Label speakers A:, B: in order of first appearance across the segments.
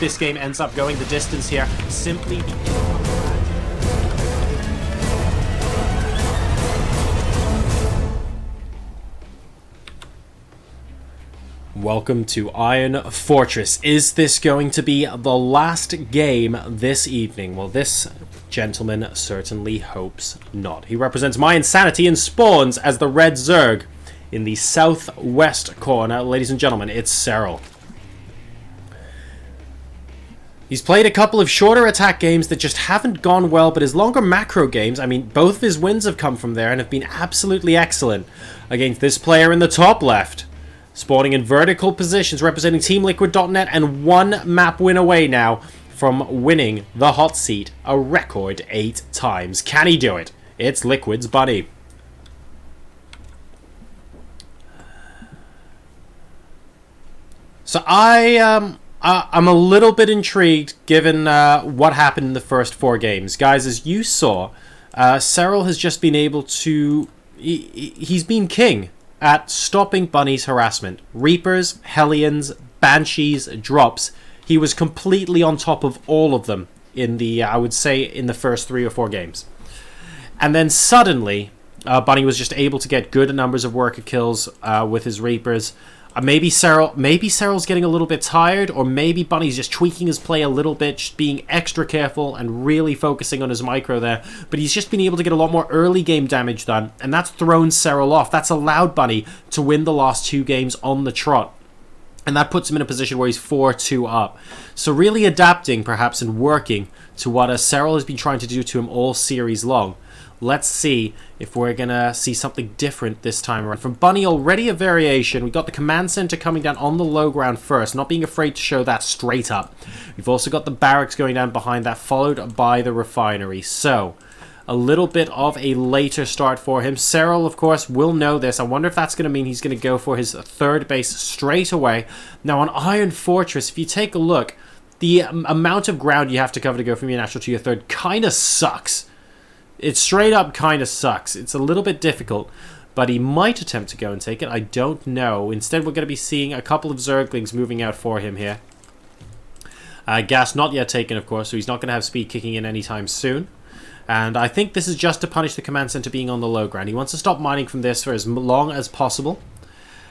A: this game ends up going the distance here, simply because... Welcome to Iron Fortress. Is this going to be the last game this evening? Well, this gentleman certainly hopes not. He represents mYinsanity and spawns as the red Zerg in the southwest corner. Ladies and gentlemen, it's Serral. He's played a couple of shorter attack games that just haven't gone well, but his longer macro games, I mean, both of his wins have come from there and have been absolutely excellent against this player in the top left. Spawning in vertical positions, representing TeamLiquid.net, and one map win away now from winning the hot seat a record 8 times. Can he do it? It's Liquid's buddy. So I'm a little bit intrigued given what happened in the first 4 games. Guys, as you saw, Serral has just been able to... He's been king at stopping Bunny's harassment. Reapers, Hellions, Banshees, drops. He was completely on top of all of them in the, I would say, in the first 3 or 4 games. And then suddenly, Bunny was just able to get good numbers of worker kills with his Reapers. Maybe Serral's getting a little bit tired, or maybe Bunny's just tweaking his play a little bit, just being extra careful and really focusing on his micro there. But he's just been able to get a lot more early game damage done, and that's thrown Serral off. That's allowed Bunny to win the last 2 games on the trot. And that puts him in a position where he's 4-2 up. So really adapting, perhaps, and working to what Serral has been trying to do to him all series long. Let's see if we're going to see something different this time around. From Bunny, already a variation. We've got the command center coming down on the low ground first, not being afraid to show that straight up. We've also got the barracks going down behind that, followed by the refinery. So, a little bit of a later start for him. Serral, of course, will know this. I wonder if that's going to mean he's going to go for his 3rd base straight away. Now, on Iron Fortress, if you take a look, the amount of ground you have to cover to go from your natural to your 3rd kind of sucks. It straight up kind of sucks. It's a little bit difficult, but he might attempt to go and take it. I don't know. Instead, we're going to be seeing a couple of Zerglings moving out for him here. Gas not yet taken, of course, so he's not going to have speed kicking in anytime soon. And I think this is just to punish the command center being on the low ground. He wants to stop mining from this for as long as possible.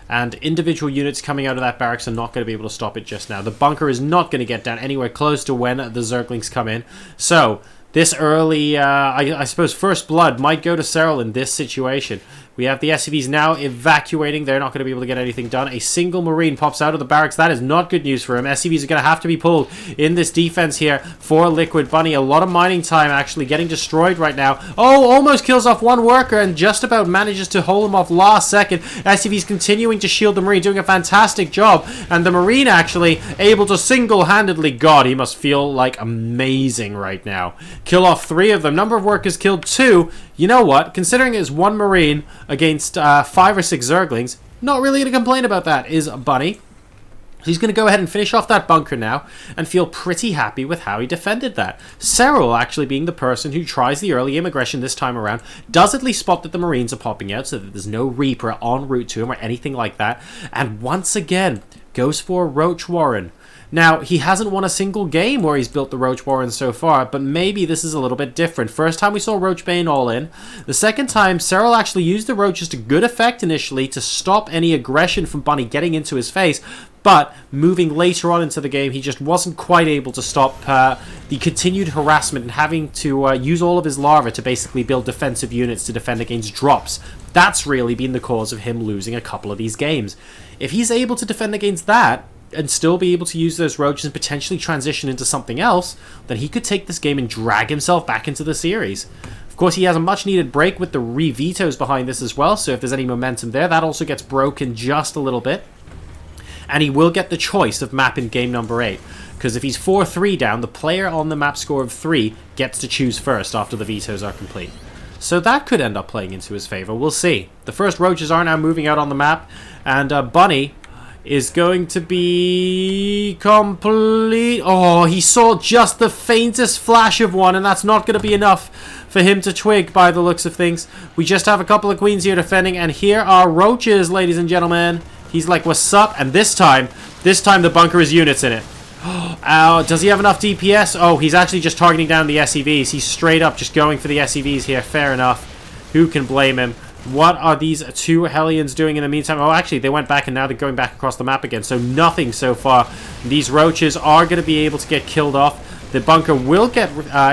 A: And individual units coming out of that barracks are not going to be able to stop it just now. The bunker is not going to get down anywhere close to when the Zerglings come in. So this early, I suppose, first blood might go to Serral in this situation. We have the SCVs now evacuating. They're not going to be able to get anything done. A single Marine pops out of the barracks. That is not good news for him. SCVs are going to have to be pulled in this defense here for Liquid Bunny. A lot of mining time actually getting destroyed right now. Oh, almost kills off one worker and just about manages to hold him off last second. SCVs continuing to shield the Marine, doing a fantastic job. And the Marine actually able to single-handedly, God, he must feel like amazing right now. Kill off 3 of them. Number of workers killed 2. You know what? Considering it's 1 Marine against 5 or 6 Zerglings, not really going to complain about that is Bunny. He's going to go ahead and finish off that bunker now and feel pretty happy with how he defended that. Serral actually being the person who tries the early aggression this time around, does at least spot that the Marines are popping out so that there's no Reaper en route to him or anything like that, and once again goes for Roach Warren. Now, he hasn't won a single game where he's built the Roach Warren so far, but maybe this is a little bit different. First time we saw Roach Bane all in. The second time, Serral actually used the Roaches to good effect initially to stop any aggression from Bunny getting into his face, but moving later on into the game, he just wasn't quite able to stop the continued harassment and having to use all of his larvae to basically build defensive units to defend against drops. That's really been the cause of him losing a couple of these games. If he's able to defend against that, and still be able to use those roaches and potentially transition into something else, then he could take this game and drag himself back into the series. Of course, he has a much needed break with the re-vetoes behind this as well, so if there's any momentum there, that also gets broken just a little bit. And he will get the choice of map in game number 8, because if he's 4-3 down, the player on the map score of 3 gets to choose first after the vetoes are complete. So that could end up playing into his favor. We'll see. The first roaches are now moving out on the map, and Bunny is going to be complete. Oh, he saw just the faintest flash of one, and that's not going to be enough for him to twig by the looks of things. We just have a couple of queens here defending, and here are roaches, ladies and gentlemen. He's like, what's up? And this time the bunker has units in it. Does he have enough DPS? Oh, he's actually just targeting down the SEVs. He's straight up just going for the SEVs here. Fair enough. Who can blame him? What are these two Hellions doing in the meantime? Oh, actually, they went back and now they're going back across the map again. So nothing so far. These roaches are going to be able to get killed off. The bunker will get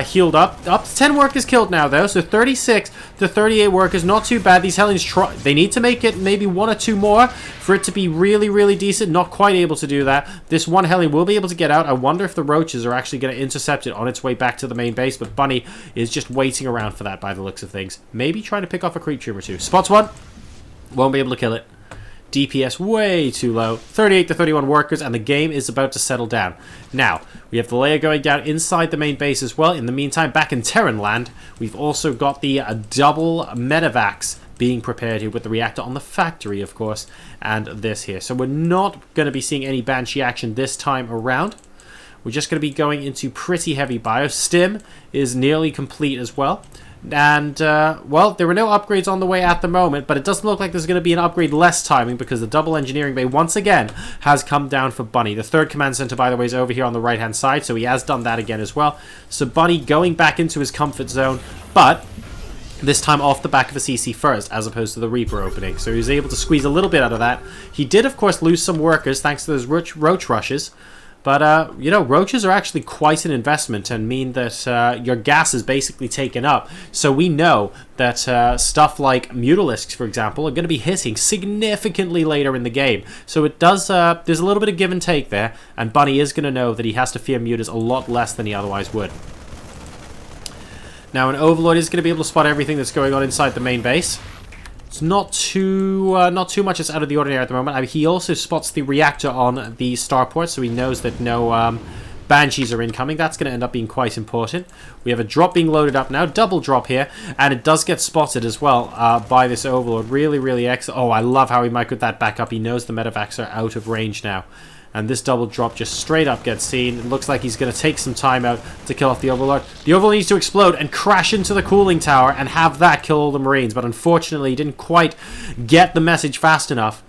A: healed up. Up to 10 workers killed now, though. So 36 to 38 workers. Not too bad. These Hellions, they need to make it maybe 1 or 2 more for it to be really, really decent. Not quite able to do that. This one Hellion will be able to get out. I wonder if the roaches are actually going to intercept it on its way back to the main base. But Bunny is just waiting around for that by the looks of things. Maybe trying to pick off a creep tumor too. Spots one. Won't be able to kill it. DPS way too low. 38 to 31 workers, and the game is about to settle down. Now, we have the layer going down inside the main base as well. In the meantime, back in Terran land, we've also got the double medevacs being prepared here with the reactor on the factory, of course, and this here. So we're not going to be seeing any Banshee action this time around. We're just going to be going into pretty heavy bio. Stim is nearly complete as well. And, well, there were no upgrades on the way at the moment, but it doesn't look like there's going to be an upgrade less timing because the double engineering bay once again has come down for Bunny. The third command center, by the way, is over here on the right-hand side, so he has done that again as well. So Bunny going back into his comfort zone, but this time off the back of a CC first, as opposed to the Reaper opening. So he was able to squeeze a little bit out of that. He did, of course, lose some workers thanks to those roach rushes. But, you know, roaches are actually quite an investment and mean that your gas is basically taken up. So we know that stuff like Mutalisks, for example, are going to be hitting significantly later in the game. So it does, there's a little bit of give and take there. And Bunny is going to know that he has to fear Mutas a lot less than he otherwise would. Now, an Overlord is going to be able to spot everything that's going on inside the main base. It's not too much that's out of the ordinary at the moment. I mean, he also spots the reactor on the starport, so he knows that no Banshees are incoming. That's going to end up being quite important. We have a drop being loaded up now, double drop here, and it does get spotted as well by this Overlord. Really, really excellent. Oh, I love how he might get that back up. He knows the medevacs are out of range now. And this double drop just straight up gets seen. It looks like he's going to take some time out to kill off the Overlord. The Overlord needs to explode and crash into the cooling tower and have that kill all the Marines. But unfortunately, he didn't quite get the message fast enough.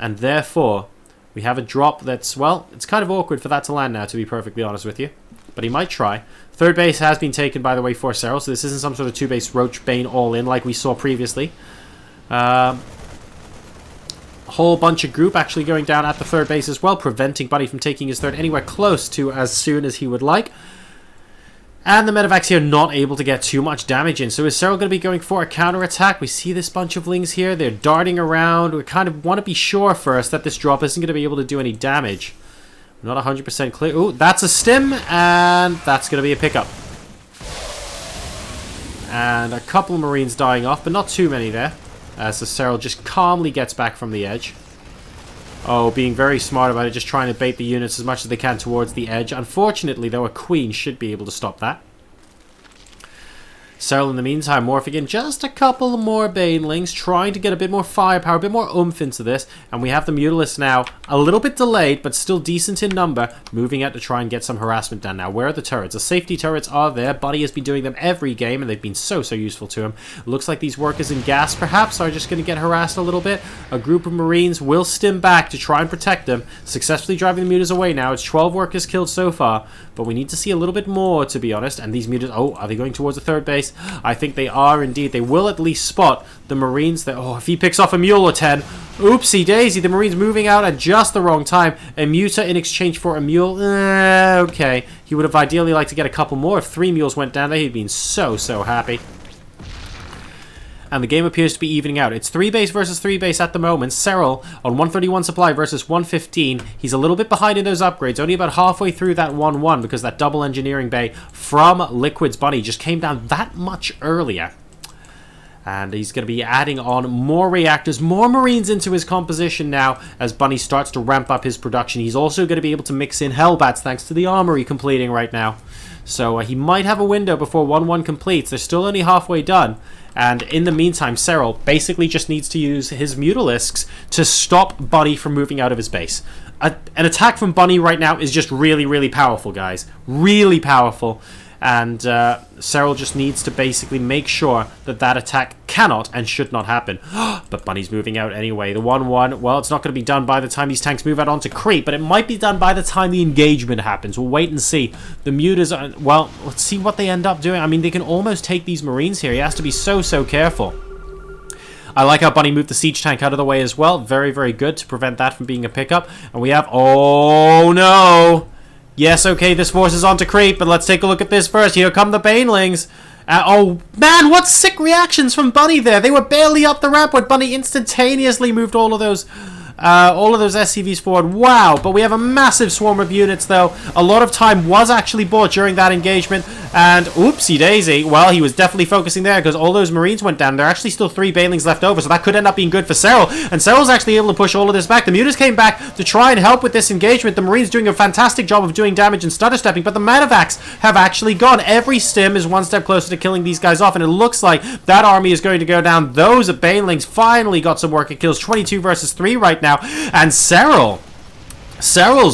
A: And therefore, we have a drop that's, well, it's kind of awkward for that to land now, to be perfectly honest with you. But he might try. Third base has been taken, by the way, for Serral. So this isn't some sort of 2-base Roach Bane all-in like we saw previously. Whole bunch of group actually going down at the third base as well, preventing Bunny from taking his third anywhere close to as soon as he would like. And the medevacs here not able to get too much damage in. So is Serral going to be going for a counterattack? We see this bunch of lings here. They're darting around. We kind of want to be sure first that this drop isn't going to be able to do any damage. I'm not 100% clear. Ooh, that's a stim, and that's going to be a pickup. And a couple of Marines dying off, but not too many there. So Serral just calmly gets back from the edge. Oh, being very smart about it, just trying to bait the units as much as they can towards the edge. Unfortunately, though, a Queen should be able to stop that. Serral, in the meantime, morphing in just a couple more Banelings, trying to get a bit more firepower, a bit more oomph into this. And we have the Mutalisks now, a little bit delayed, but still decent in number, moving out to try and get some harassment done. Now, where are the turrets? The safety turrets are there. Buddy has been doing them every game, and they've been so useful to him. Looks like these workers in gas, perhaps, are just going to get harassed a little bit. A group of Marines will stim back to try and protect them, successfully driving the Mutas away now. It's 12 workers killed so far, but we need to see a little bit more, to be honest. And these Mutas, oh, are they going towards the third base? I think they are indeed. They will at least spot the Marines that, oh, if he picks off a mule or 10, oopsie daisy, the Marines moving out at just the wrong time. A Muta in exchange for a mule, okay. He would have ideally liked to get a couple more. If 3 mules went down there, he'd been so happy. And the game appears to be evening out. It's 3-base versus 3-base at the moment. Serral on 131 supply versus 115. He's a little bit behind in those upgrades. Only about halfway through that 1-1 because that double engineering bay from Liquid's Bunny just came down that much earlier. And he's going to be adding on more reactors, more Marines into his composition now as Bunny starts to ramp up his production. He's also going to be able to mix in Hellbats thanks to the armory completing right now. So he might have a window before 1-1 completes. They're still only halfway done. And in the meantime, Serral basically just needs to use his Mutalisks to stop Bunny from moving out of his base. An attack from Bunny right now is just really powerful, guys. Really powerful. And Serral just needs to basically make sure that that attack cannot and should not happen. But Bunny's moving out anyway. The 1-1, well, it's not going to be done by the time these tanks move out onto creep, but it might be done by the time the engagement happens. We'll wait and see. The mutas, well, let's see what they end up doing. I mean, they can almost take these Marines here. He has to be so careful. I like how Bunny moved the siege tank out of the way as well. Very, very good to prevent that from being a pickup. And we have... Oh, no! Yes, okay, this force is on to creep, but let's take a look at this first. Here come the Banelings. Oh, man, what sick reactions from Bunny there. They were barely up the ramp when Bunny instantaneously moved all of those SCVs forward. Wow, but we have a massive swarm of units, though. A lot of time was actually bought during that engagement, and oopsie daisy, well, he was definitely focusing there because all those Marines went down. There are actually still 3 Banelings left over, so that could end up being good for Serral, and Serral's actually able to push all of this back. The mutas came back to try and help with this engagement. The Marines doing a fantastic job of doing damage and stutter stepping, but the medevacs have actually gone. Every stim is one step closer to killing these guys off, and it looks like that army is going to go down. Those Banelings finally got some work. It kills 22 versus 3 right now. And Serral's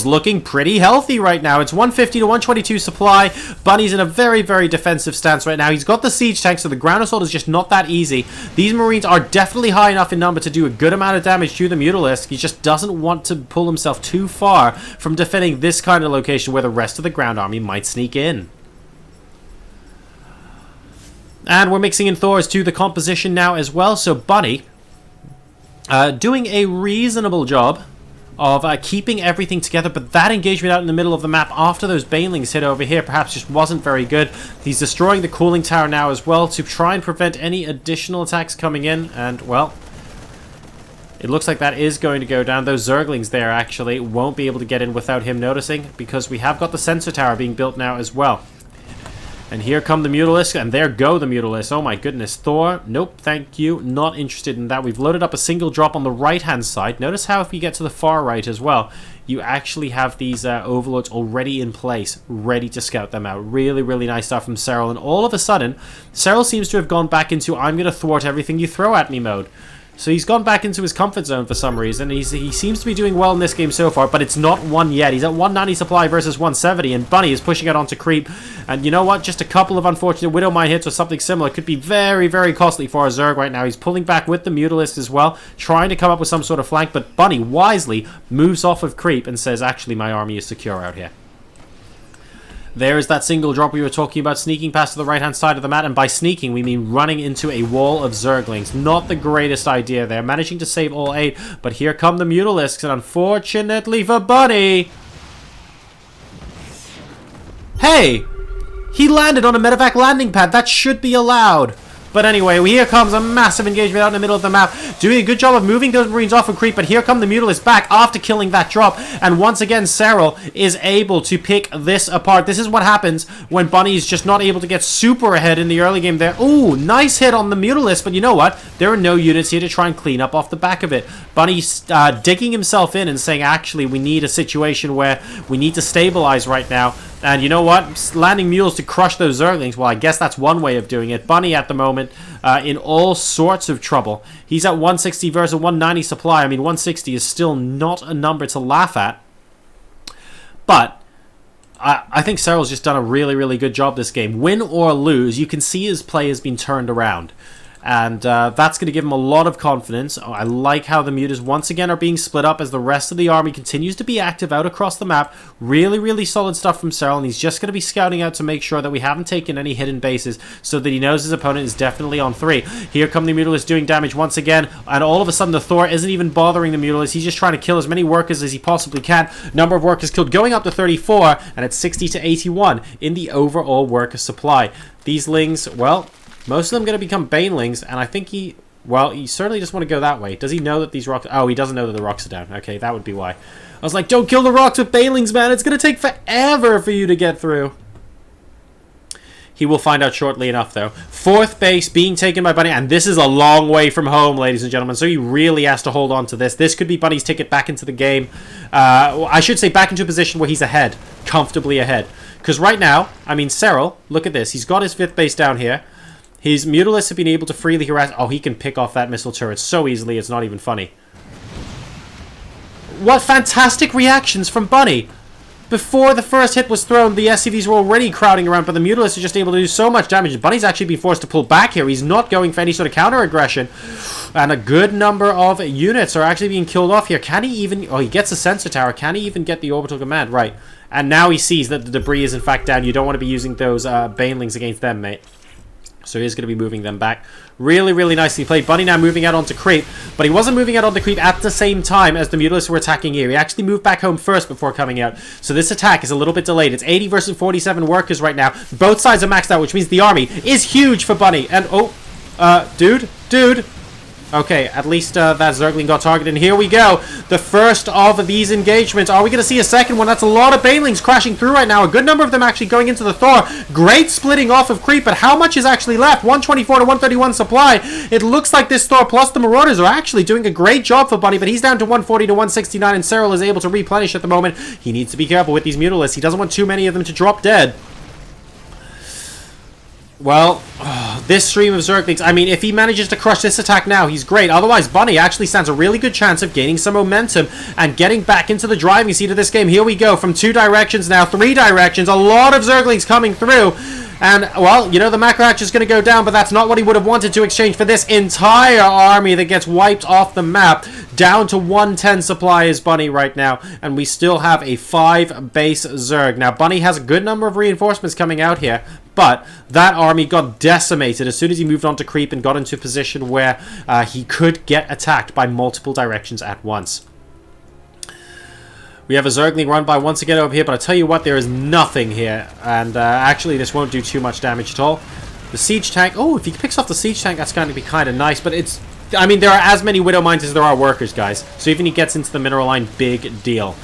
A: looking pretty healthy right now. It's 150 to 122 supply. Bunny's in a very, very defensive stance right now. He's got the siege tank, so the ground assault is just not that easy. These Marines are definitely high enough in number to do a good amount of damage to the Mutalisk. He just doesn't want to pull himself too far from defending this kind of location where the rest of the ground army might sneak in. And we're mixing in Thors to the composition now as well. So Bunny... doing a reasonable job of keeping everything together, but that engagement out in the middle of the map after those Banelings hit over here perhaps just wasn't very good. He's destroying the cooling tower now as well to try and prevent any additional attacks coming in, and, well, it looks like that is going to go down. Those Zerglings there actually won't be able to get in without him noticing, because we have got the sensor tower being built now as well. And here come the Mutalisk, and there go the Mutalisk. Oh my goodness. Thor, nope, thank you. Not interested in that. We've loaded up a single drop on the right-hand side. Notice how if you get to the far right as well, you actually have these overlords already in place, ready to scout them out. Really, really nice stuff from Serral. And all of a sudden, Serral seems to have gone back into I'm going to thwart everything you throw at me mode. So he's gone back into his comfort zone for some reason. He seems to be doing well in this game so far, but it's not won yet. He's at 190 supply versus 170, and Bunny is pushing it onto creep. And you know what? Just a couple of unfortunate Widow Mine hits or something similar could be very, very costly for our Zerg right now. He's pulling back with the Mutalist as well, trying to come up with some sort of flank, but Bunny wisely moves off of creep and says, actually, my army is secure out here. There is that single drop we were talking about, sneaking past to the right-hand side of the map, and by sneaking, we mean running into a wall of Zerglings. Not the greatest idea there. Managing to save all 8, but here come the Mutalisks, and unfortunately for Bunny... Hey! He landed on a medevac landing pad. That should be allowed. But anyway, here comes a massive engagement out in the middle of the map, doing a good job of moving those Marines off of creep, but here come the Mutalists back after killing that drop, and once again, Serral is able to pick this apart. This is what happens when Bunny is just not able to get super ahead in the early game there. Ooh, nice hit on the Mutalist, but you know what? There are no units here to try and clean up off the back of it. Bunny's digging himself in and saying, actually, we need a situation where we need to stabilize right now. And you know what? Landing mules to crush those Zerglings. Well, I guess that's one way of doing it. Bunny at the moment in all sorts of trouble. He's at 160 versus 190 supply. I mean, 160 is still not a number to laugh at. But I think Serral's just done a really, really good job this game. Win or lose, you can see his play has been turned around. And that's going to give him a lot of confidence. I like how the mutas once again are being split up as the rest of the army continues to be active out across the map. Really, really solid stuff from Serral, and he's just going to be scouting out to make sure that we haven't taken any hidden bases so that he knows his opponent is definitely on 3. Here come the Mutalists doing damage once again, and all of a sudden the Thor isn't even bothering the Mutalists. He's just trying to kill as many workers as he possibly can. Number of workers killed going up to 34, and it's 60 to 81 in the overall worker supply. These Lings, well... most of them going to become Banelings, and I think he certainly just want to go that way. Does he know that these rocks... oh, he doesn't know that the rocks are down. Okay, that would be why. I was like, don't kill the rocks with Banelings, man. It's going to take forever for you to get through. He will find out shortly enough, though. 4th base being taken by Bunny, and this is a long way from home, ladies and gentlemen, so he really has to hold on to this. This could be Bunny's ticket back into the game. I should say back into a position where he's ahead, comfortably ahead. Because right now, I mean, Serral, look at this. He's got his 5th base down here. His Mutalists have been able to freely harass... oh, he can pick off that missile turret so easily, it's not even funny. What fantastic reactions from Bunny! before the first hit was thrown, the SCVs were already crowding around, but the Mutalisk is just able to do so much damage. Bunny's actually been forced to pull back here. He's not going for any sort of counter-aggression. And a good number of units are actually being killed off here. Can he even... Oh, he gets a sensor tower. Can he even get the orbital command? Right. And now he sees that the debris is in fact down. You don't want to be using those banelings against them, mate. So he's going to be moving them back. Really, really nicely played. Bunny now moving out onto creep. But he wasn't moving out onto creep at the same time as the Mutalisks were attacking here. He actually moved back home first before coming out. So this attack is a little bit delayed. It's 80 versus 47 workers right now. Both sides are maxed out, which means the army is huge for Bunny. And, dude. Okay, at least that Zergling got targeted. And here we go. The first of these engagements. Are we going to see a second one? That's a lot of banelings crashing through right now. A good number of them actually going into the Thor. Great splitting off of creep, but how much is actually left? 124 to 131 supply. It looks like this Thor plus the Marauders are actually doing a great job for Bunny, but he's down to 140 to 169, and Serral is able to replenish at the moment. He needs to be careful with these Mutalisks. He doesn't want too many of them to drop dead. Well, this stream of Zerglings, I mean, if he manages to crush this attack now, he's great. Otherwise, Bunny actually stands a really good chance of gaining some momentum and getting back into the driving seat of this game. Here we go, from 2 directions now, 3 directions. A lot of Zerglings coming through. And, well, you know, the macro hatch is going to go down, but that's not what he would have wanted to exchange for this entire army that gets wiped off the map. Down to 110 supply is Bunny right now, and we still have a 5 base Zerg. Now, Bunny has a good number of reinforcements coming out here, but that army got decimated as soon as he moved on to creep and got into a position where he could get attacked by multiple directions at once. We have a Zergling run by once again over here, but I tell you what, there is nothing here. And actually, this won't do too much damage at all. The siege tank. Oh, if he picks off the siege tank, that's going to be kind of nice. But it's... I mean, there are as many Widow Mines as there are workers, guys. So even he gets into the mineral line, big deal.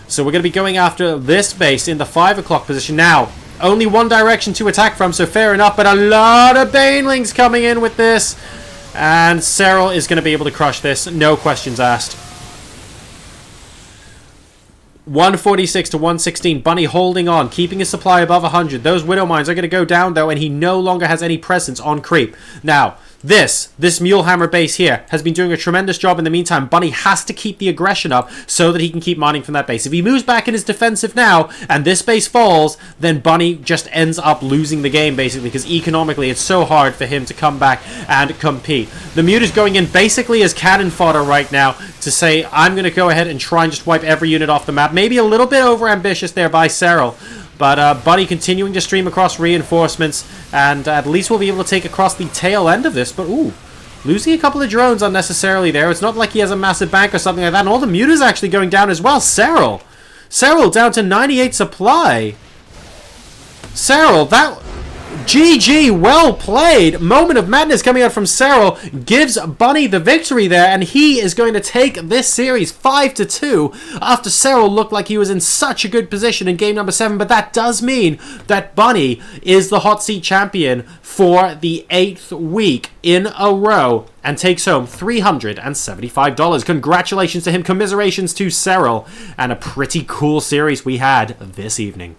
A: So we're going to be going after this base in the 5 o'clock position. Now, only one direction to attack from, so fair enough. But a lot of banelings coming in with this. And Serral is going to be able to crush this. No questions asked. 146 to 116. Bunny holding on, keeping his supply above 100. Those Widow Mines are going to go down, though, and he no longer has any presence on creep. Now, this Mulehammer base here has been doing a tremendous job in the meantime. Bunny has to keep the aggression up so that he can keep mining from that base. If he moves back in his defensive now, and this base falls, then Bunny just ends up losing the game, basically, because economically it's so hard for him to come back and compete. The Mute is going in basically as cannon fodder right now to say, I'm going to go ahead and try and just wipe every unit off the map. Maybe a little bit over-ambitious there by Serral. But Bunny continuing to stream across reinforcements, and at least we'll be able to take across the tail end of this. But, ooh, losing a couple of drones unnecessarily there. It's not like he has a massive bank or something like that. And all the Mute is actually going down as well. Serral down to 98 supply. Serral, that... GG, well played. Moment of madness coming out from Serral gives Bunny the victory there, and he is going to take this series 5-2 after Serral looked like he was in such a good position in game number 7. But that does mean that Bunny is the hot seat champion for the 8th week in a row and takes home $375. Congratulations to him, commiserations to Serral, and a pretty cool series we had this evening.